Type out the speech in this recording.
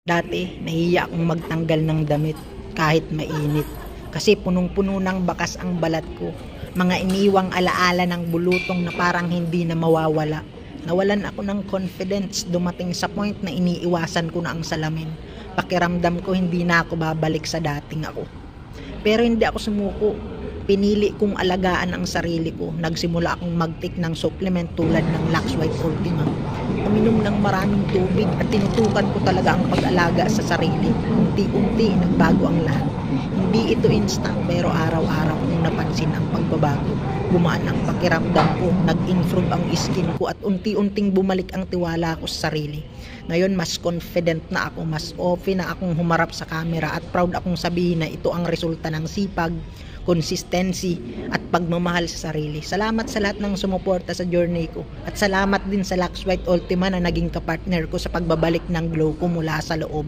Dati, nahiya akong magtanggal ng damit kahit mainit. Kasi punong-puno ng bakas ang balat ko. Mga iniwang alaala ng bulutong na parang hindi na mawawala. Nawalan ako ng confidence, dumating sa point na iniiwasan ko na ang salamin. Pakiramdam ko hindi na ako babalik sa dating ako. Pero hindi ako sumuko. Pinili kong alagaan ang sarili ko. Nagsimula akong mag-take ng supplement tulad ng Lux White Ultima. Uminom ng maraming tubig at tinutukan ko talaga ang pag-alaga sa sarili. Unti-unti nagbago ang lahat. Hindi ito instant pero araw-araw kong napansin ang pagbabago. Gumaan ang pakiramdam ko, nag-improve ang skin ko at unti-unting bumalik ang tiwala ko sa sarili. Ngayon mas confident na ako, mas open na akong humarap sa camera at proud akong sabihin na ito ang resulta ng sipag, consistency at pagmamahal sa sarili. Salamat sa lahat ng sumuporta sa journey ko at salamat din sa Lux White Ultima na naging kapartner ko sa pagbabalik ng glow ko mula sa loob.